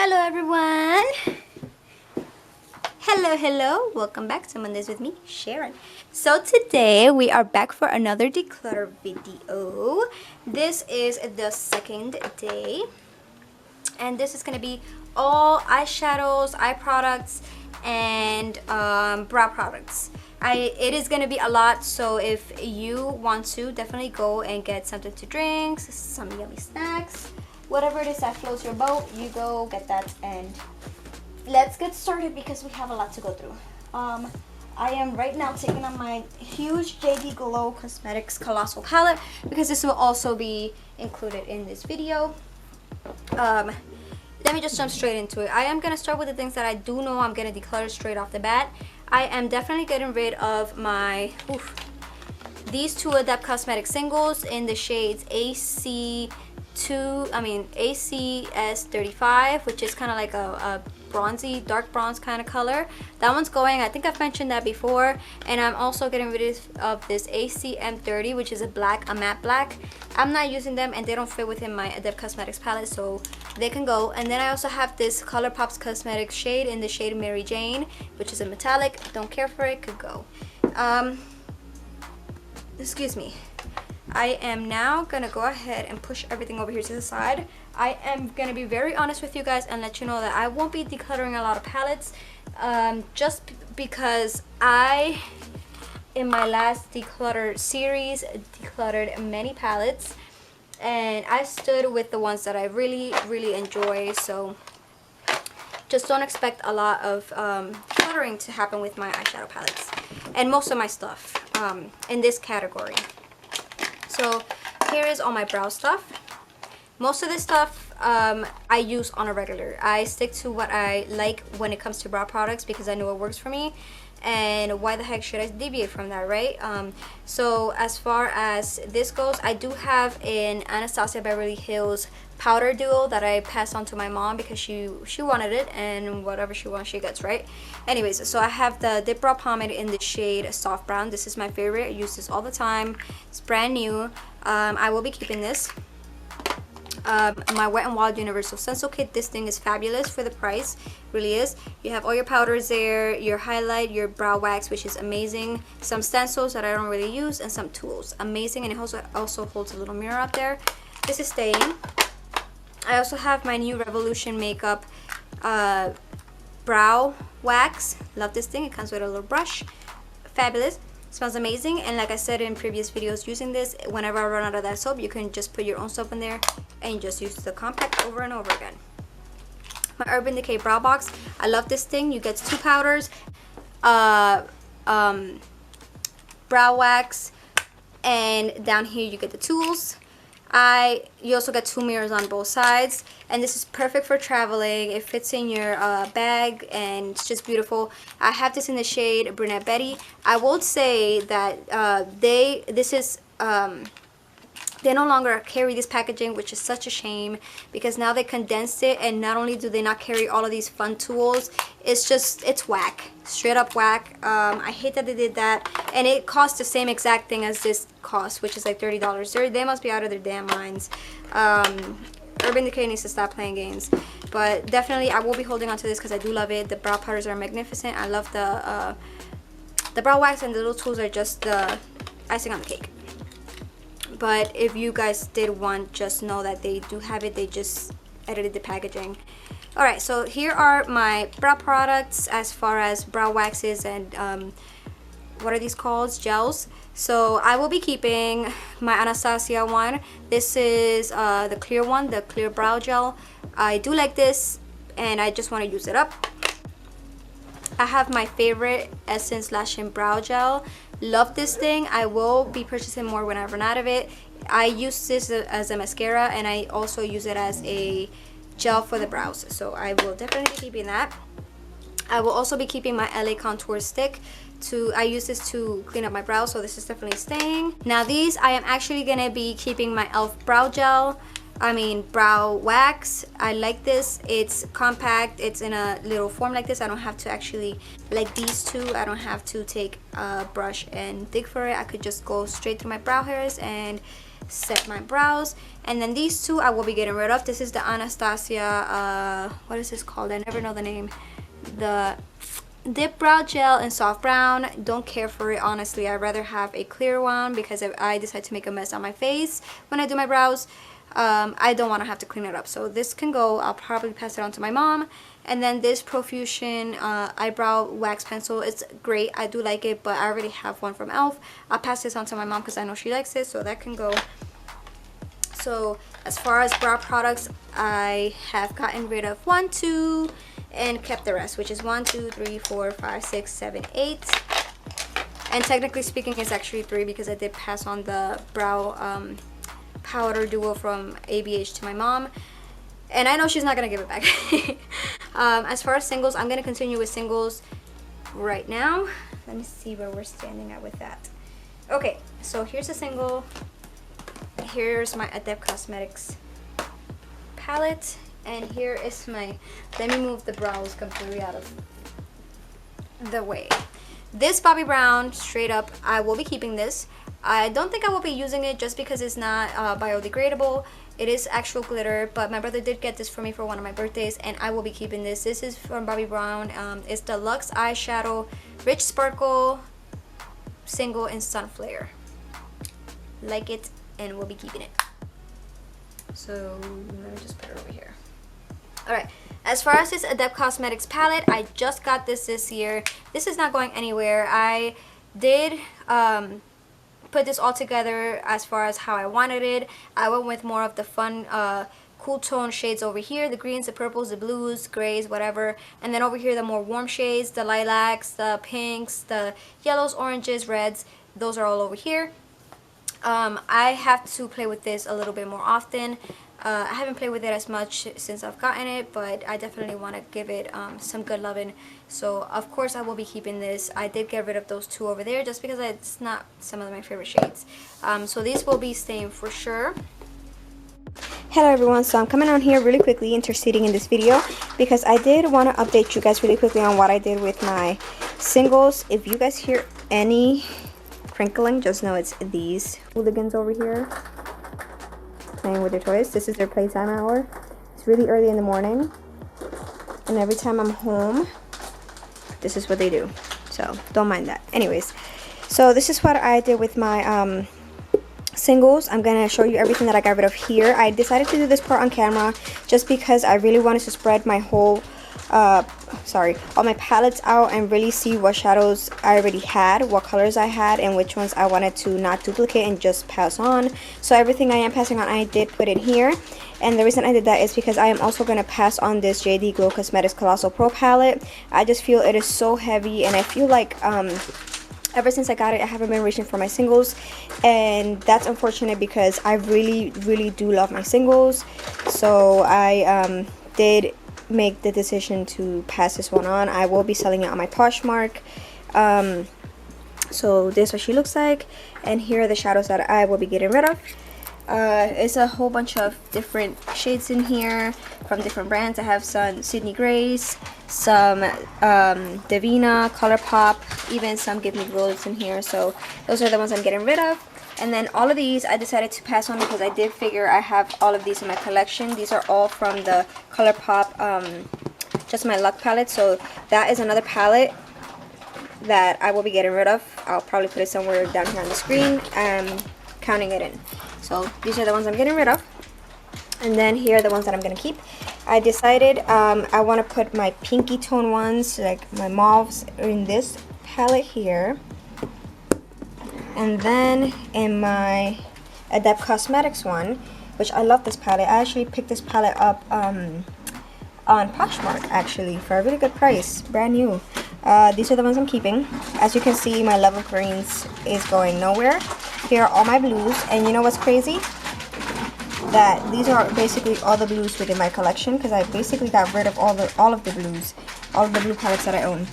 Hello everyone! Hello! Welcome back to Mondays with me, Sharon. So today we are back for another declutter video. This is the second day. And this is going to be all eyeshadows, eye products, and brow products. It is going to be a lot, so if you want to, definitely go and get something to drink, some yummy snacks, whatever it is that floats your boat, you go get that, and let's get started because we have a lot to go through. I am right now taking on my huge JD Glow Cosmetics Colossal Palette because this will also be included in this video. Let me just jump straight into it. I am going to start with the things that I do know I'm going to declutter straight off the bat. I am definitely getting rid of my these two Adept Cosmetics singles in the shades ACS35, which is kind of like a bronzy, dark bronze kind of color. That one's going. I think I've mentioned that before. And I'm also getting rid of this ACM30, which is a matte black. I'm not using them and they don't fit within my Adept Cosmetics palette, so they can go. And then I also have this ColourPop's Cosmetics shade in the shade Mary Jane, which is a metallic. Don't care for it, could go. Excuse me. I am now gonna go ahead and push everything over here to the side. I am gonna be very honest with you guys and let you know that I won't be decluttering a lot of palettes, just because in my last declutter series, decluttered many palettes, and I stood with the ones that I really enjoy. So just don't expect a lot of cluttering to happen with my eyeshadow palettes and most of my stuff in this category. So here is all my brow stuff. Most of this stuff I use on a regular. I stick to what I like when it comes to brow products because I know it works for me. And why the heck should I deviate from that, right? So as far as this goes, I do have an Anastasia Beverly Hills powder duo that I passed on to my mom because she wanted it, and whatever she wants she gets, right? Anyways, so I have the Dip Brow Pomade in the shade Soft Brown. This is my favorite. I use this all the time. It's brand new. I will be keeping this. My Wet n Wild Universal Stencil Kit. This thing is fabulous for the price, really is. You have all your powders there, your highlight, your brow wax, which is amazing, some stencils that I don't really use, and some tools. Amazing. And it also holds a little mirror up there. This is staying. I also have my new Revolution Makeup brow wax. Love this thing. It comes with a little brush. Fabulous. Smells amazing. And like I said in previous videos, using this, whenever I run out of that soap, you can just put your own soap in there and just use the compact over and over again. My Urban Decay Brow Box. I love this thing. You get 2 powders, brow wax, and down here you get the tools. You also get 2 mirrors on both sides, and this is perfect for traveling. It fits in your bag and it's just beautiful. I have this in the shade Brunette Betty. I will say that they no longer carry this packaging, which is such a shame because now they condensed it, and not only do they not carry all of these fun tools, it's whack, straight up whack. I hate that they did that, and it costs the same exact thing as this costs, which is like $30. They must be out of their damn minds. Urban Decay needs to stop playing games, but definitely I will be holding on to this because I do love it. The brow powders are magnificent. I love the brow wax, and the little tools are just the icing on the cake. But if you guys did want, just know that they do have it. They just edited the packaging. Alright, so here are my brow products as far as brow waxes and what are these called? Gels. So I will be keeping my Anastasia one. This is the clear one, the clear brow gel. I do like this and I just want to use it up. I have my favorite Essence Lash and Brow Gel. Love this thing. I will be purchasing more when I run out of it. I use this as a mascara, and I also use it as a gel for the brows. So I will definitely be keeping that. I will also be keeping my LA Contour Stick. I use this to clean up my brows, so this is definitely staying. Now these, I am actually going to be keeping my e.l.f. Brow Gel. Brow wax. I like this. It's compact. It's in a little form like this. I don't have to actually, like these two, I don't have to take a brush and dig for it. I could just go straight through my brow hairs and set my brows. And then these two I will be getting rid of. This is the Anastasia, what is this called? I never know the name. The Dip Brow Gel in Soft Brown. Don't care for it, honestly. I'd rather have a clear one because if I decide to make a mess on my face when I do my brows, I don't want to have to clean it up. So this can go. I'll probably pass it on to my mom. And then this Profusion eyebrow wax pencil, it's great. I do like it, but I already have one from e.l.f. I'll pass this on to my mom because I know she likes it, so that can go. So as far as brow products, I have gotten rid of 1, 2, and kept the rest, which is 1, 2, 3, 4, 5, 6, 7, 8. And technically speaking, it's actually 3 because I did pass on the brow powder duo from ABH to my mom. And I know she's not going to give it back. As far as singles, I'm going to continue with singles right now. Let me see where we're standing at with that. Okay, so here's a single. Here's my Adept Cosmetics palette. And here is my, let me move the brows completely out of the way. This Bobbi Brown, straight up, I will be keeping this. I don't think I will be using it just because it's not biodegradable. It is actual glitter, but my brother did get this for me for one of my birthdays, and I will be keeping this. This is from Bobbi Brown. It's the Luxe Eyeshadow Rich Sparkle Single in Sun Flare. Like it, and we'll be keeping it. So let me just put it over here. Alright, as far as this Adept Cosmetics palette, I just got this year. This is not going anywhere. I did put this all together as far as how I wanted it. I went with more of the fun cool tone shades over here, the greens, the purples, the blues, grays, whatever, and then over here the more warm shades, the lilacs, the pinks, the yellows, oranges, reds. Those are all over here. I have to play with this a little bit more often. I haven't played with it as much since I've gotten it, but I definitely want to give it some good loving. So of course I will be keeping this. I did get rid of those two over there just because it's not some of my favorite shades. So these will be staying for sure. Hello everyone, so I'm coming on here really quickly, interceding in this video because I did want to update you guys really quickly on what I did with my singles. If you guys hear any crinkling, just know it's these hooligans over here playing with their toys. This is their playtime hour. It's really early in the morning, and every time I'm home, this is what they do. So don't mind that. Anyways, so this is what I did with my singles. I'm gonna show you everything that I got rid of here. I decided to do this part on camera just because I really wanted to spread my whole all my palettes out and really see what shadows I already had, what colors I had, and which ones I wanted to not duplicate and just pass on. So everything I am passing on, I did put in here. And the reason I did that is because I am also going to pass on this JD Glow Cosmetics Colossal Pro palette. I just feel it is so heavy, and I feel like ever since I got it, I haven't been reaching for my singles, and that's unfortunate because I really do love my singles. So I did make the decision to pass this one on. I will be selling it on my Poshmark. So this is what she looks like, and here are the shadows that I will be getting rid of. It's a whole bunch of different shades in here from different brands. I have some Sydney Grace, some Davina, ColourPop, even some Give Me Glows in here. So those are the ones I'm getting rid of. And then all of these I decided to pass on because I did figure I have all of these in my collection. These are all from the ColourPop Just My Luck palette. So that is another palette that I will be getting rid of. I'll probably put it somewhere down here on the screen and counting it in. So these are the ones I'm getting rid of. And then here are the ones that I'm going to keep. I decided I want to put my pinky tone ones, like my mauves, in this palette here. And then in my Adept Cosmetics one, which I love this palette. I actually picked this palette up on Poshmark actually for a really good price, brand new. These are the ones I'm keeping. As you can see, my love of greens is going nowhere. Here are all my blues, and you know what's crazy? That these are basically all the blues within my collection because I basically got rid of all of the blues, all of the blue palettes that I own,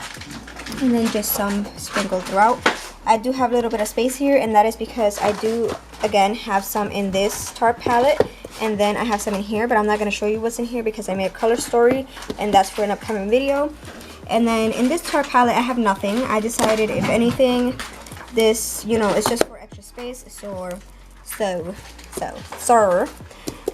and then just some sprinkled throughout. I do have a little bit of space here, and that is because I do, again, have some in this Tarte palette, and then I have some in here, but I'm not going to show you what's in here because I made a color story, and that's for an upcoming video. And then in this Tarte palette, I have nothing. I decided, if anything, this, you know, it's just for extra space, so So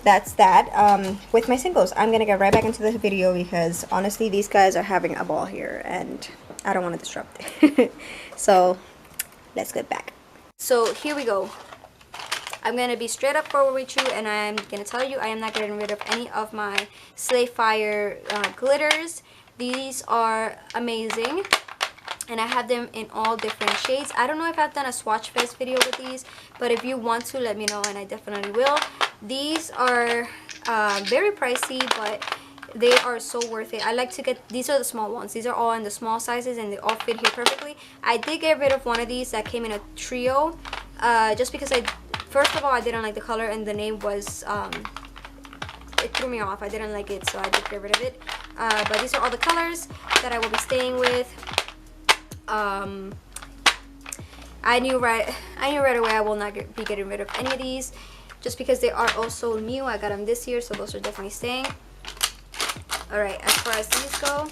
that's that. With my singles, I'm gonna get right back into the video because honestly these guys are having a ball here and I don't want to disrupt it. So let's get back. So here we go. I'm gonna be straight up forward with you and I'm gonna tell you I am not getting rid of any of my Slay Fire glitters. These are amazing and I have them in all different shades. I don't know if I've done a swatch fest video with these, but if you want to, let me know and I definitely will. These are very pricey, but they are so worth it. I like to get, these are the small ones. These are all in the small sizes and they all fit here perfectly. I did get rid of one of these that came in a trio, just because first of all, I didn't like the color and the name was, it threw me off. I didn't like it, so I did get rid of it. But these are all the colors that I will be staying with. I knew right away I will not be getting rid of any of these, just because they are also new. I got them this year, so those are definitely staying. Alright, as far as these go,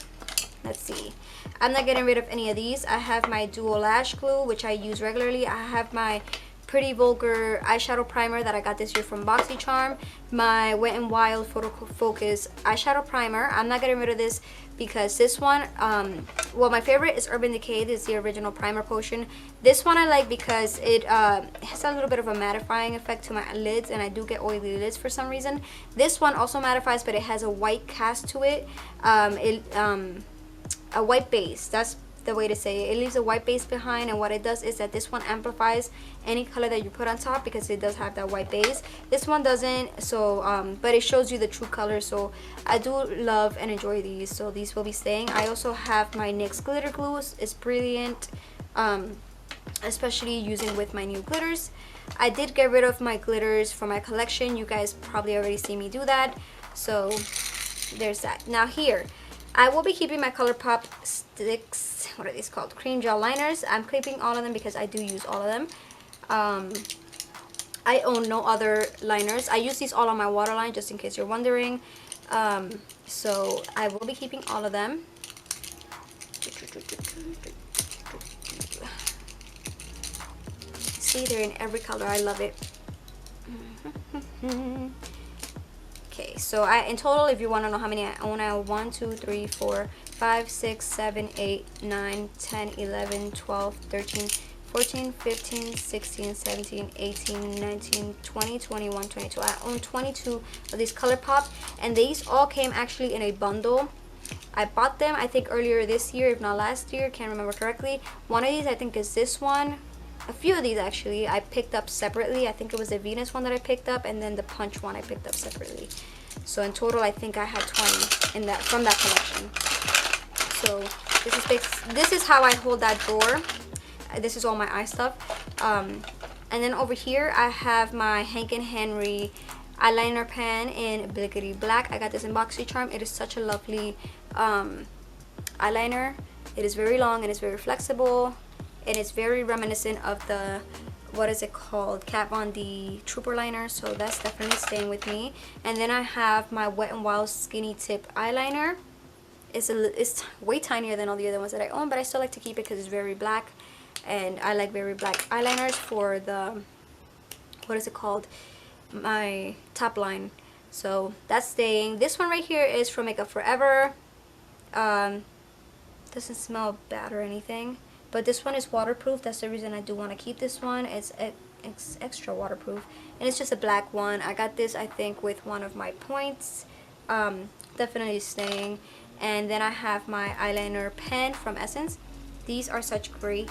let's see. I'm not getting rid of any of these. I have my Dual Lash Glue, which I use regularly. I have my Pretty Vulgar eyeshadow primer that I got this year from BoxyCharm. My Wet n Wild Photo Focus eyeshadow primer. I'm not getting rid of this because this one, well, my favorite is Urban Decay. This is the original primer potion. This one I like because it has a little bit of a mattifying effect to my lids, and I do get oily lids for some reason. This one also mattifies, but it has a white cast to it. A white base. That's the way to say it. It leaves a white base behind, and what it does is that this one amplifies any color that you put on top because it does have that white base. This one doesn't, so but it shows you the true color, so I do love and enjoy these, so these will be staying. I also have my NYX glitter glues. It's brilliant, especially using with my new glitters. I did get rid of my glitters from my collection. You guys probably already see me do that, so there's that. Now here I will be keeping my ColourPop sticks. What are these called? Cream gel liners. I'm keeping all of them because I do use all of them. I own no other liners. I use these all on my waterline, just in case you're wondering. So I will be keeping all of them. See, they're in every color. I love it. Okay, so in total, if you want to know how many I own, I own 1, 2, 3, 4, 5, 6, 7, 8, 9, 10, 11, 12, 13, 14, 15, 16, 17, 18, 19, 20, 21, 22. I own 22 of these ColourPop, and these all came actually in a bundle. I bought them, I think, earlier this year, if not last year, can't remember correctly. One of these, I think, is this one. A few of these, actually, I picked up separately. I think it was the Venus one that I picked up, and then the Punch one I picked up separately. So in total, I think I had 20 in that from that collection. So this is how I hold that drawer. This is all my eye stuff. And then over here, I have my Hank & Henry eyeliner pen in Blickety Black. I got this in BoxyCharm. It is such a lovely eyeliner. It is very long and it's very flexible. And it's very reminiscent of the, what is it called, Kat Von D Trooper liner, so that's definitely staying with me. And then I have my Wet n Wild Skinny Tip eyeliner. It's way tinier than all the other ones that I own, but I still like to keep it because it's very black, and I like very black eyeliners for the, what is it called, my top line. So that's staying. This one right here is from Makeup Forever. Doesn't smell bad or anything. But this one is waterproof. That's the reason I do want to keep this one. It's extra waterproof. And it's just a black one. I got this, I think, with one of my points. Definitely staying. And then I have my eyeliner pen from Essence. These are such great,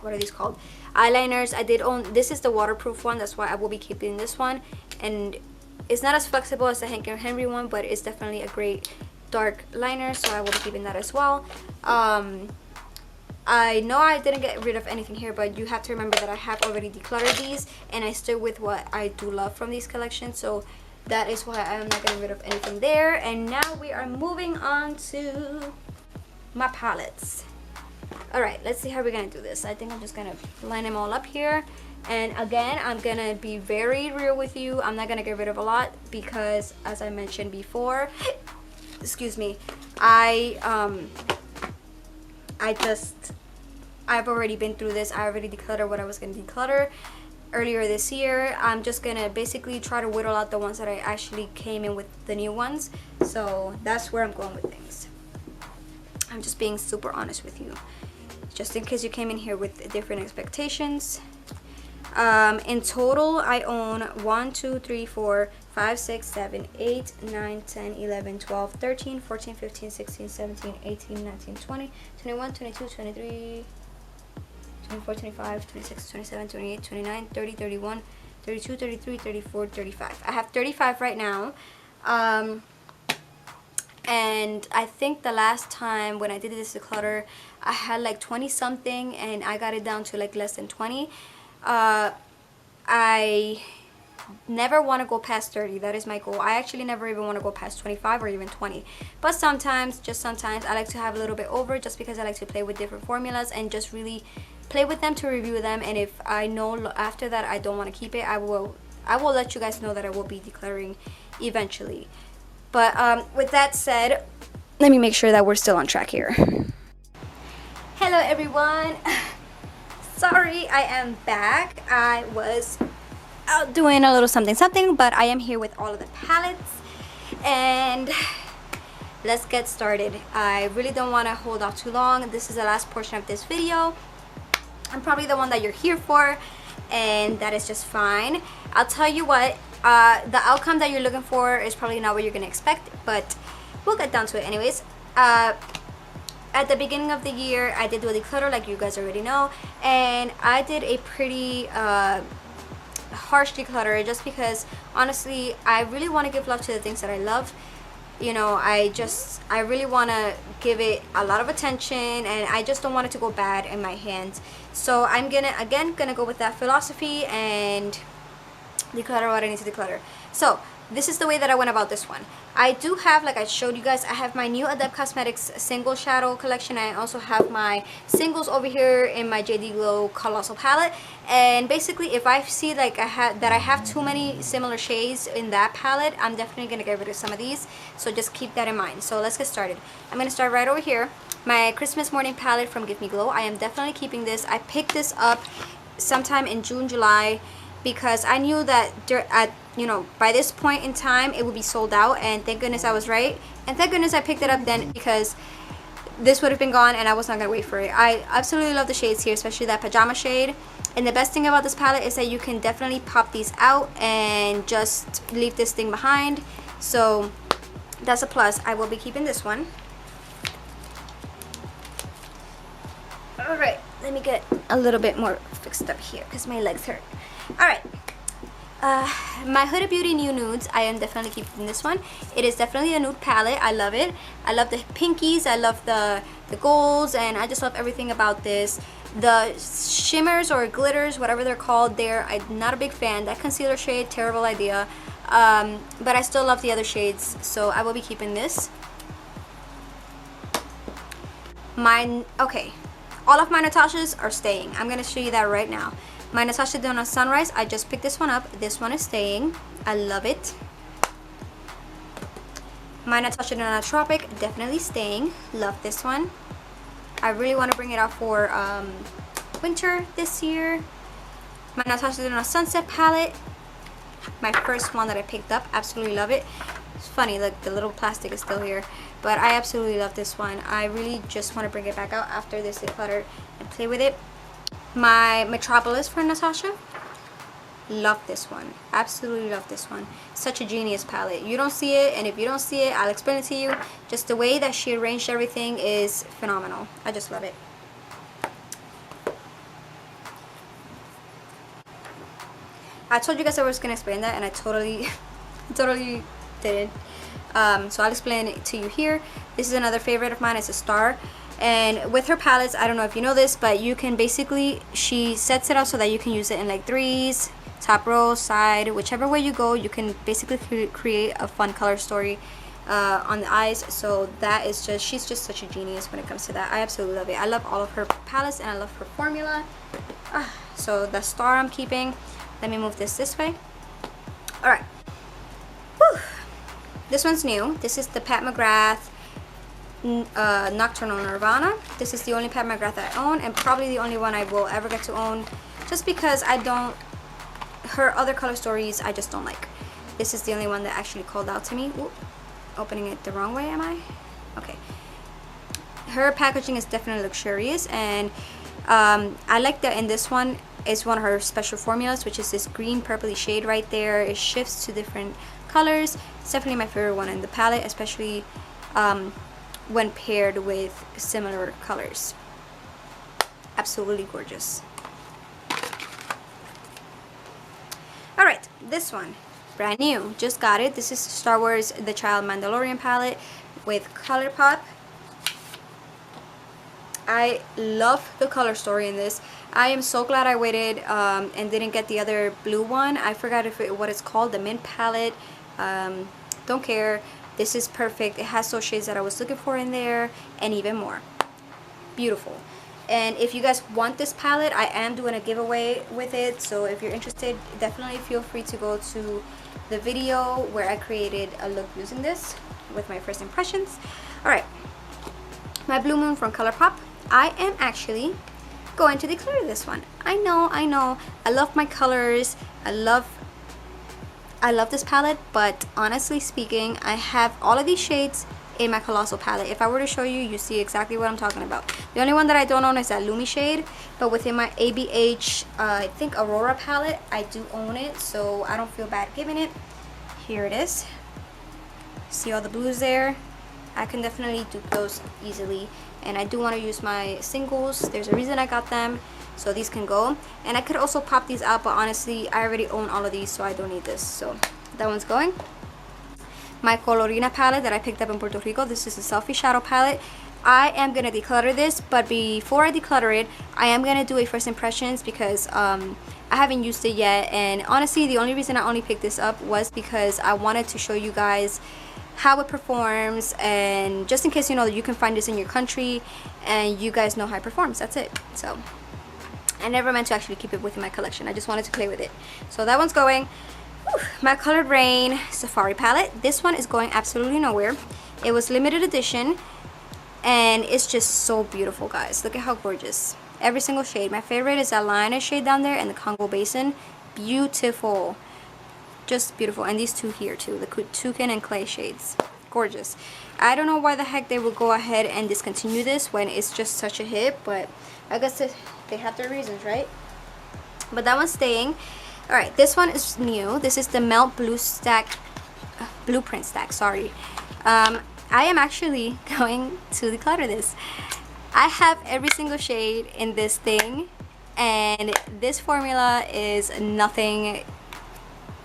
what are these called? Eyeliners. I did own, this is the waterproof one. That's why I will be keeping this one. And it's not as flexible as the Hank & Henry one, but it's definitely a great dark liner, so I will be keeping that as well. I know I didn't get rid of anything here, but you have to remember that I have already decluttered these, and I stick with what I do love from these collections, so that is why I am not getting rid of anything there. And now we are moving on to my palettes. Alright, let's see how we're gonna do this. I think I'm just gonna line them all up here. And again, I'm gonna be very real with you. I'm not gonna get rid of a lot because, as I mentioned before, excuse me, I've already been through this. I already decluttered what I was going to declutter earlier this year. I'm just gonna basically try to whittle out the ones that I actually came in with the new ones. So that's where I'm going with things. I'm just being super honest with you, just in case you came in here with different expectations. In total, I own 1, 2, 3, 4, 5, 6, 7, 8, 9, 10, 11, 12, 13, 14, 15, 16, 17, 18, 19, 20, 21, 22, 23, 24, 25, 26, 27, 28, 29, 30, 31, 32, 33, 34, 35. I have 35 right now. And I think the last time when I did this declutter, I had like 20 something and I got it down to like less than 20. I never want to go past 30. That is my goal. I actually never even want to go past 25 or even 20. But sometimes, just sometimes, I like to have a little bit over just because I like to play with different formulas and just really play with them to review them. And if I know after that I don't want to keep it, I will let you guys know that I will be decluttering eventually. But with that said, let me make sure that we're still on track here. Hello everyone. Sorry, I am back. I was out doing a little something, but I am here with all of the palettes. And let's get started. I really don't want to hold off too long. This is the last portion of this video. I'm probably the one that you're here for, and that is just fine. I'll tell you what, the outcome that you're looking for is probably not what you're gonna expect, but we'll get down to it anyways. At the beginning of the year, I did do a declutter, like you guys already know, and I did a pretty harsh declutter just because honestly I really want to give love to the things that I love. You know, I really want to give it a lot of attention, and I just don't want it to go bad in my hands. So I'm gonna go with that philosophy and declutter what I need to declutter. So this is the way that I went about this one. I do have, like I showed you guys, I have my new Adept Cosmetics single shadow collection. I also have my singles over here in my JD Glow Colossal palette. And basically, if I see like I have too many similar shades in that palette, I'm definitely gonna get rid of some of these. So just keep that in mind. So let's get started. I'm gonna start right over here. My Christmas Morning palette from Give Me Glow. I am definitely keeping this. I picked this up sometime in June, July, because I knew that by this point in time it would be sold out, and thank goodness I was right, and thank goodness I picked it up then, because this would have been gone and I was not gonna wait for it. I absolutely love the shades here, especially that pajama shade. And the best thing about this palette is that you can definitely pop these out and just leave this thing behind, so that's a plus. I will be keeping this one. Alright, let me get a little bit more fixed up here because my legs hurt. Alright, my Huda Beauty New Nudes, I am definitely keeping this one. It is definitely a nude palette. I love it. I love the pinkies, I love the golds, and I just love everything about this. The shimmers or glitters, whatever they're called, I'm not a big fan. That concealer shade, terrible idea. But I still love the other shades, so I will be keeping this. Okay, all of my Natashas are staying. I'm going to show you that right now. My Natasha Denona Sunrise, I just picked this one up. This one is staying. I love it. My Natasha Denona Tropic, definitely staying. Love this one. I really want to bring it out for winter this year. My Natasha Denona Sunset palette, my first one that I picked up. Absolutely love it. It's funny, like the little plastic is still here, but I absolutely love this one. I really just want to bring it back out after this declutter and play with it. My Metropolis for Natasha, love this one. Absolutely love this one. Such a genius palette. You don't see it, and if you don't see it, I'll explain it to you. Just the way that she arranged everything is phenomenal. I just love it. I told you guys I was gonna explain that, and I totally didn't. So I'll explain it to you here. This is another favorite of mine. It's a star. And with her palettes, I don't know if you know this, but you can basically, she sets it up so that you can use it in like threes, top row, side, whichever way you go. You can basically create a fun color story on the eyes. So that is just, she's just such a genius when it comes to that. I absolutely love it. I love all of her palettes, and I love her formula. So the star I'm keeping. Let me move this way. Alright. This one's new. This is the Pat McGrath Nocturnal Nirvana. This is the only Pat McGrath I own, and probably the only one I will ever get to own, just because I don't her other color stories I just don't like. This is the only one that actually called out to me. Ooh, opening it the wrong way, am I? Okay. Her packaging is definitely luxurious, and I like that in this one is one of her special formulas, which is this green purpley shade right there. It shifts to different colors. It's definitely my favorite one in the palette, especially when paired with similar colors. Absolutely gorgeous. Alright, this one, brand new, just got it. This is Star Wars The Child Mandalorian palette with ColourPop. I love the color story in this. I am so glad I waited and didn't get the other blue one. I forgot what it's called, the mint palette. Don't care. This is perfect. It has those shades that I was looking for in there and even more. Beautiful. And if you guys want this palette, I am doing a giveaway with it, so if you're interested, definitely feel free to go to the video where I created a look using this with my first impressions. Alright, my Blue Moon from ColourPop. I am actually going to declutter this one. I know, I love my colors, I love this palette, but honestly speaking, I have all of these shades in my Colossal palette. If I were to show you, you see exactly what I'm talking about. The only one that I don't own is that Lumi shade, but within my ABH, I think Aurora palette, I do own it, so I don't feel bad giving it. Here it is. See all the blues there? I can definitely dupe those easily, and I do want to use my singles. There's a reason I got them, so these can go. And I could also pop these out, but honestly, I already own all of these, so I don't need this. So that one's going. My Colorina palette that I picked up in Puerto Rico. This is a Selfie Shadow palette. I am going to declutter this, but before I declutter it, I am going to do a first impressions because I haven't used it yet. And honestly, the only reason I only picked this up was because I wanted to show you guys how it performs, and just in case you know that you can find this in your country and you guys know how it performs. That's it. So I never meant to actually keep it within my collection. I just wanted to play with it. So that one's going. Whew. My Colored Rain Safari palette. This one is going absolutely nowhere. It was limited edition and it's just so beautiful, guys. Look at how gorgeous. Every single shade. My favorite is that lioness shade down there and the Congo Basin. Beautiful. Just beautiful. And these two here too, the Toucan and Clay shades. Gorgeous. I don't know why the heck they would go ahead and discontinue this when it's just such a hit, but I guess they have their reasons, right? But that one's staying. Alright, this one is new. This is the Melt Blueprint Stack, sorry. I am actually going to declutter this. I have every single shade in this thing, and this formula is nothing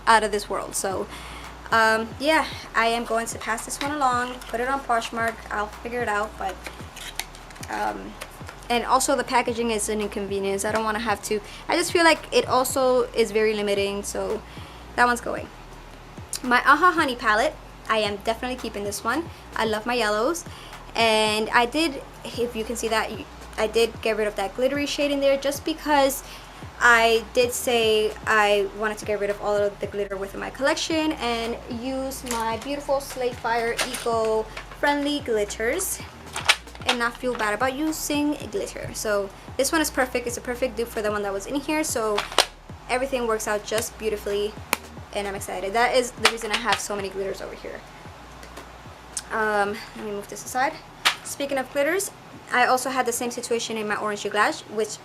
out of this world. So yeah, I am going to pass this one along, put it on Poshmark. I'll figure it out, but and also the packaging is an inconvenience. I don't want to have to. I just feel like it also is very limiting, so that one's going. My Aha Honey palette, I am definitely keeping this one. I love my yellows, and I did, if you can see that, I did get rid of that glittery shade in there just because I did say I wanted to get rid of all of the glitter within my collection and use my beautiful Slate Fire eco-friendly glitters and not feel bad about using glitter. So this one is perfect. It's a perfect dupe for the one that was in here, so everything works out just beautifully, and I'm excited. That is the reason I have so many glitters over here. Let me move this aside. Speaking of glitters, I also had the same situation in my Orange Glass, which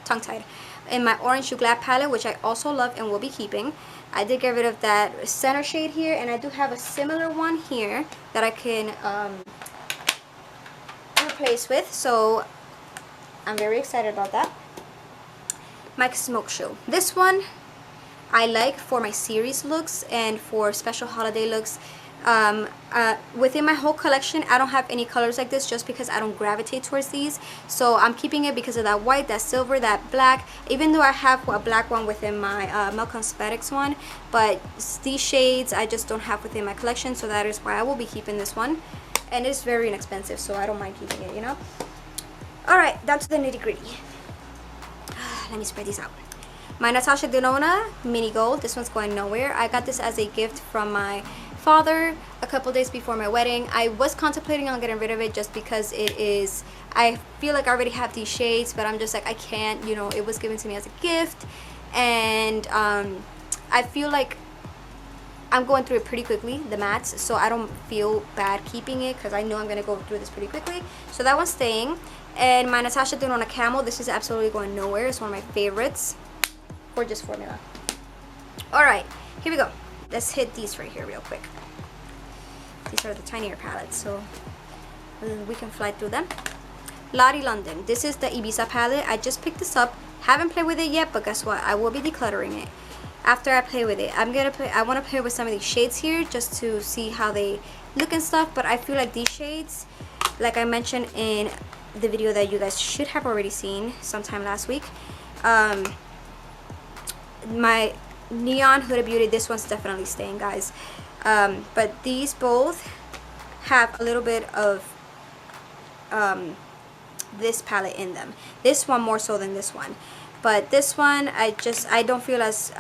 tongue-tied, in my Orange Glass palette, which I also love and will be keeping. I did get rid of that center shade here, and I do have a similar one here that I can replace with, so I'm very excited about that. My Smoke Show. This one I like for my series looks and for special holiday looks. Within my whole collection, I don't have any colors like this just because I don't gravitate towards these, so I'm keeping it because of that white, that silver, that black, even though I have a black one within my Milk Cosmetics one, but these shades I just don't have within my collection, so that is why I will be keeping this one. And it's very inexpensive, so I don't mind keeping it, you know. Alright, down to the nitty-gritty. Let me spread these out. My Natasha Denona Mini Gold. This one's going nowhere. I got this as a gift from my father a couple days before my wedding. I was contemplating on getting rid of it just because it is, I feel like I already have these shades, but I'm just like, I can't, you know, it was given to me as a gift and I feel like I'm going through it pretty quickly, the mattes, so I don't feel bad keeping it because I know I'm going to go through this pretty quickly. So that one's staying. And my Natasha Denona Camel, this is absolutely going nowhere. It's one of my favorites. Gorgeous formula. Alright, here we go. Let's hit these right here real quick. These are the tinier palettes, so we can fly through them. Lottie London. This is the Ibiza palette. I just picked this up. Haven't played with it yet, but guess what? I will be decluttering it. After I play with it, I want to play with some of these shades here just to see how they look and stuff. But I feel like these shades, like I mentioned in the video that you guys should have already seen sometime last week, my Neon Huda Beauty, this one's definitely staying, guys. But these both have a little bit of this palette in them. This one more so than this one. But this one, I don't feel as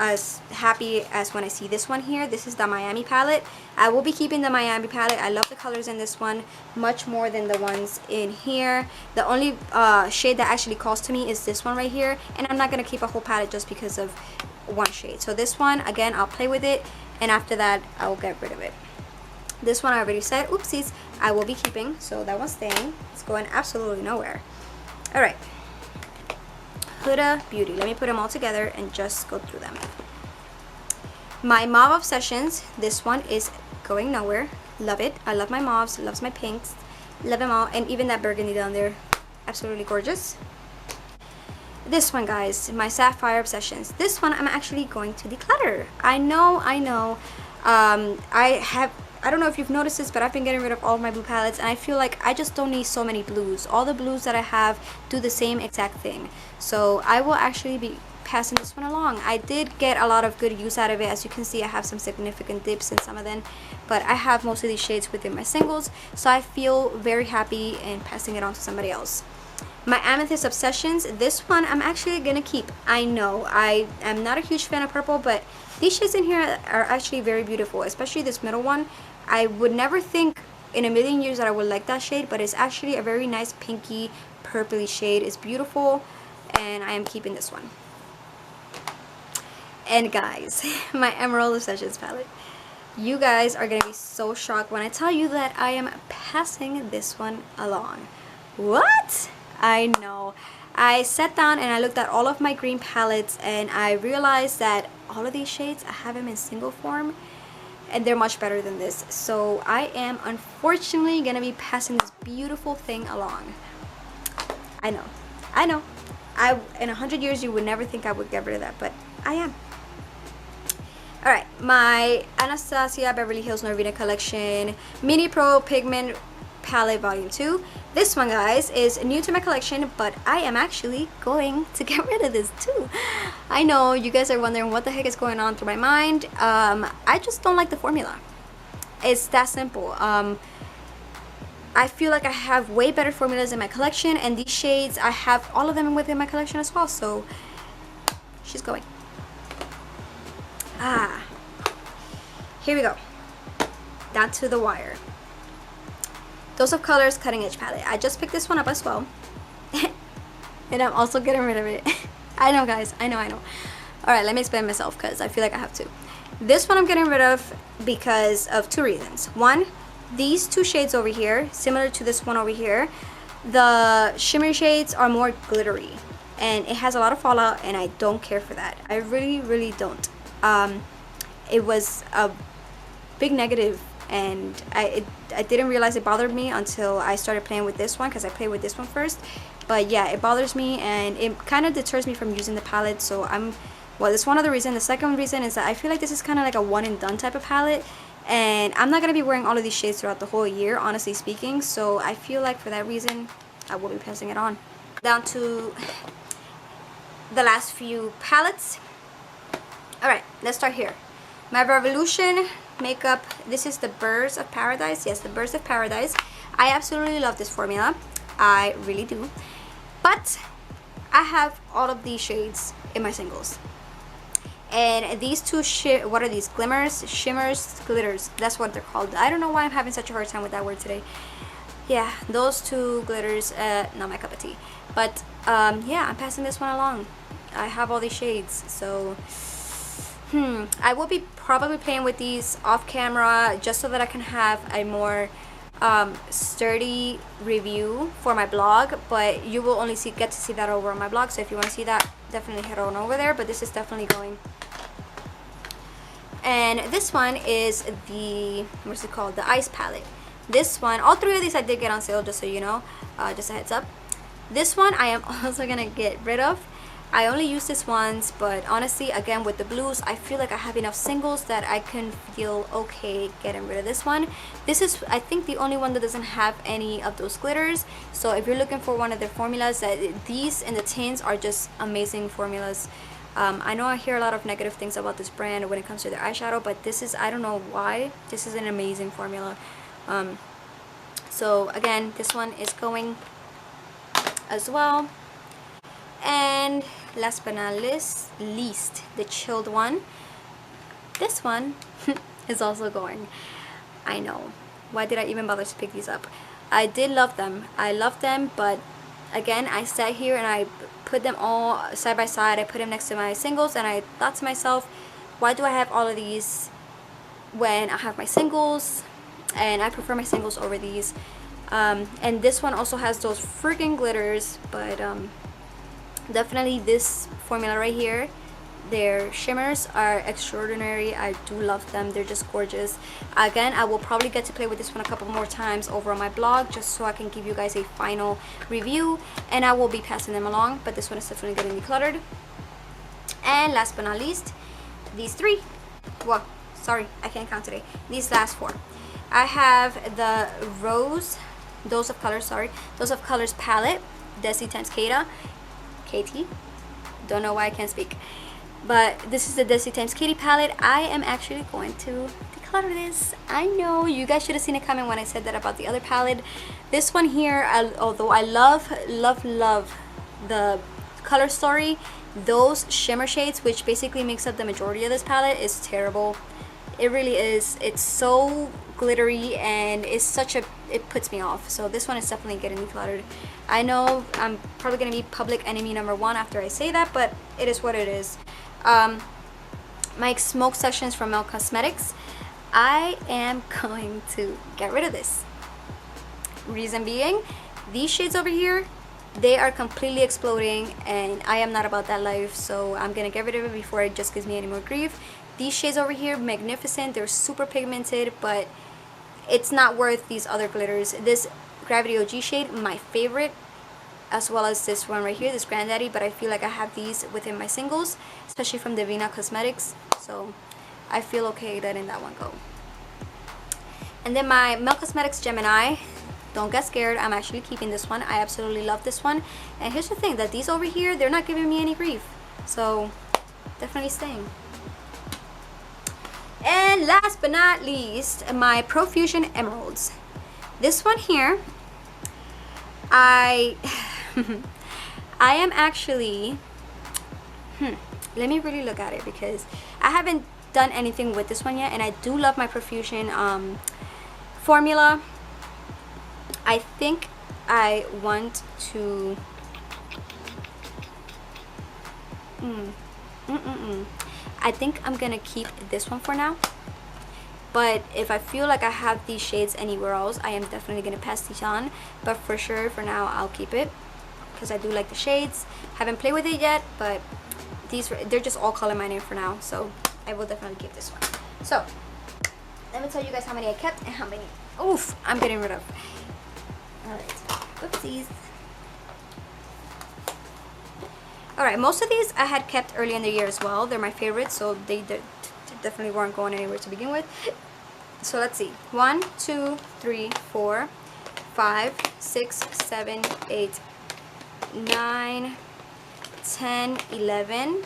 happy as when I see this one here. This is the Miami palette. I will be keeping the Miami palette. I love the colors in this one much more than the ones in here. The only shade that actually calls to me is this one right here. And I'm not going to keep a whole palette just because of one shade. So this one, again, I'll play with it. And after that, I will get rid of it. This one I already said, oopsies, I will be keeping. So that one's staying. It's going absolutely nowhere. Alright. Huda Beauty. Let me put them all together and just go through them. My Mauve Obsessions. This one is going nowhere. Love it. I love my mauves. Loves my pinks. Love them all. And even that burgundy down there. Absolutely gorgeous. This one, guys. My Sapphire Obsessions. This one I'm actually going to declutter. I know. I don't know if you've noticed this, but I've been getting rid of all of my blue palettes, and I feel like I just don't need so many blues. All the blues that I have do the same exact thing. So I will actually be passing this one along. I did get a lot of good use out of it. As you can see, I have some significant dips in some of them, but I have most of these shades within my singles, so I feel very happy in passing it on to somebody else. My Amethyst Obsessions, this one I'm actually gonna keep. I know I am not a huge fan of purple, but these shades in here are actually very beautiful, especially this middle one. I would never think in a million years that I would like that shade, but it's actually a very nice pinky purpley shade. It's beautiful, and I am keeping this one. And guys, my Emerald Obsessions palette. You guys are gonna be so shocked when I tell you that I am passing this one along. What? I know. I sat down and I looked at all of my green palettes, and I realized that all of these shades, I have them in single form, and they're much better than this. So I am unfortunately gonna be passing this beautiful thing along. I know. In 100 years you would never think I would get rid of that, but I am. Alright, my Anastasia Beverly Hills Norvina collection Mini Pro Pigment Palette Volume 2. This one, guys, is new to my collection, but I am actually going to get rid of this too. I know you guys are wondering what the heck is going on through my mind. I just don't like the formula. It's that simple. I feel like I have way better formulas in my collection, and these shades, I have all of them within my collection as well, so she's going. Here we go. Down to the wire. Dose of Colors Cutting Edge Palette. I just picked this one up as well. And I'm also getting rid of it. I know, guys. I know. Alright, let me explain myself because I feel like I have to. This one I'm getting rid of because of two reasons. One, these two shades over here, similar to this one over here, the shimmer shades are more glittery. And it has a lot of fallout, and I don't care for that. I really don't. It was a big negative, and I didn't realize it bothered me until I started playing with this one, because I played with this one first. But yeah, it bothers me, and it kind of deters me from using the palette. So well, that's one other reason. The second reason is that I feel like this is kind of like a one and done type of palette, and I'm not going to be wearing all of these shades throughout the whole year, honestly speaking. So I feel like for that reason, I will be passing it on. Down to the last few palettes. Alright, let's start here. My Revolution makeup, this is the Birds of Paradise. Yes, the Birds of Paradise. I absolutely love this formula. I really do. But I have all of these shades in my singles. And these two, what are these? Glimmers, shimmers, glitters. That's what they're called. I don't know why I'm having such a hard time with that word today. Yeah, those two glitters, not my cup of tea. But yeah, I'm passing this one along. I have all these shades. So I will be probably playing with these off camera just so that I can have a more sturdy review for my blog, but you will only get to see that over on my blog. So if you want to see that, definitely head on over there. But this is definitely going. And this one is the, what's it called, the ice palette. This one, all three of these I did get on sale, just so you know, just a heads up. This one I am also gonna get rid of. I only use this once, but honestly, again, with the blues, I feel like I have enough singles that I can feel okay getting rid of this one. This is, I think, the only one that doesn't have any of those glitters. So if you're looking for one of their formulas, these and the tints are just amazing formulas. I know I hear a lot of negative things about this brand when it comes to their eyeshadow, but this is, I don't know why, this is an amazing formula. So again, this one is going as well. And last but not least, the chilled one. This one is also going. I know. Why did I even bother to pick these up? I did love them. I love them, but again, I sat here and I put them all side by side. I put them next to my singles, and I thought to myself, why do I have all of these when I have my singles? And I prefer my singles over these. And this one also has those freaking glitters, but definitely this formula right here, their shimmers are extraordinary. I do love them. They're just gorgeous. Again, I will probably get to play with this one a couple more times over on my blog, just so I can give you guys a final review, and I will be passing them along, but this one is definitely getting decluttered. And last but not least, these three. Well, sorry, I can't count today. These last four. I have the Dose of Colors palette, Desi times Katie. Don't know why I can't speak. But this is the Desi times Katie palette. I am actually going to declutter this. I know, you guys should have seen a comment when I said that about the other palette. This one here, although I love the color story, those shimmer shades, which basically makes up the majority of this palette, is terrible. It really is. It's so glittery and it's such a, it puts me off. So this one is definitely getting decluttered. I know I'm probably going to be public enemy #1 after I say that, but it is what it is. My smoke sessions from Mel Cosmetics, I am going to get rid of this. Reason being, these shades over here, they are completely exploding, and I am not about that life, so I'm gonna get rid of it before it just gives me any more grief. These shades over here, magnificent. They're super pigmented, but it's not worth these other glitters. This Gravity OG shade, my favorite, as well as this one right here, this Granddaddy, but I feel like I have these within my singles, especially from Divina Cosmetics, so I feel okay letting that one go. And then my Mel Cosmetics Gemini, don't get scared, I'm actually keeping this one. I absolutely love this one. And here's the thing, that these over here, they're not giving me any grief, so definitely staying. And last but not least, my Profusion Emeralds. This one here, I am actually, let me really look at it, because I haven't done anything with this one yet, and I do love my Profusion formula. I think I want to, I think I'm gonna keep this one for now. But if I feel like I have these shades anywhere else, I am definitely gonna pass these on. But for sure, for now, I'll keep it, because I do like the shades. Haven't played with it yet, but these, they're just all color minded for now, so I will definitely keep this one. So let me tell you guys how many I kept and how many, oof, I'm getting rid of. Alright, oopsies. Alright, most of these I had kept early in the year as well. They're my favorites, so they definitely weren't going anywhere to begin with. So let's see. 1, 2, 3, 4, 5, 6, 7, 8, 9, 10, 11,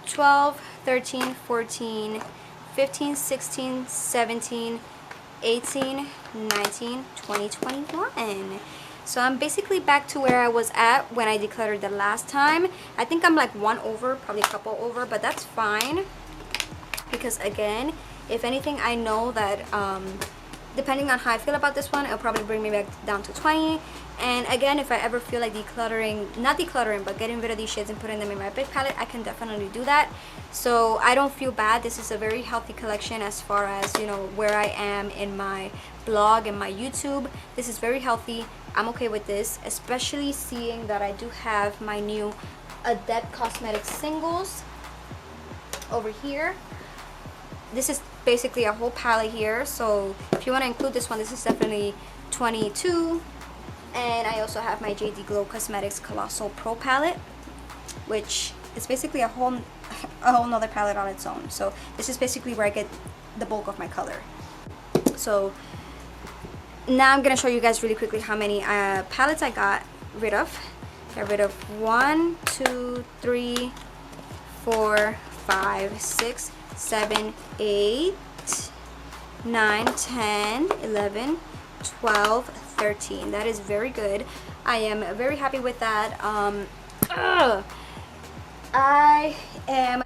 12, 13, 14, 15, 16, 17, 18, 19, 20, 21. So I'm basically back to where I was at when I decluttered the last time. I think I'm like one over, probably a couple over, but that's fine. Because again, if anything, I know that depending on how I feel about this one, it'll probably bring me back down to 20. And again, if I ever feel like not decluttering, but getting rid of these shades and putting them in my big palette, I can definitely do that. So I don't feel bad. This is a very healthy collection as far as, you know, where I am in my blog and my YouTube. This is very healthy. I'm okay with this, especially seeing that I do have my new Adept Cosmetics singles over here. This is basically a whole palette here, so if you want to include this one, this is definitely 22. And I also have my JD Glow Cosmetics Colossal Pro palette, which is basically a whole nother palette on its own. So this is basically where I get the bulk of my color. So now I'm gonna show you guys really quickly how many palettes I got rid of. Got rid of 1, 2, 3, 4, 5, 6, 7, 8, 9, 10, 11, 12, 13. That is very good. I am very happy with that. I am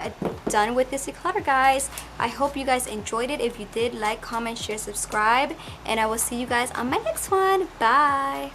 done with this declutter, guys. I hope you guys enjoyed it. If you did, like, comment, share, subscribe, and I will see you guys on my next one. Bye.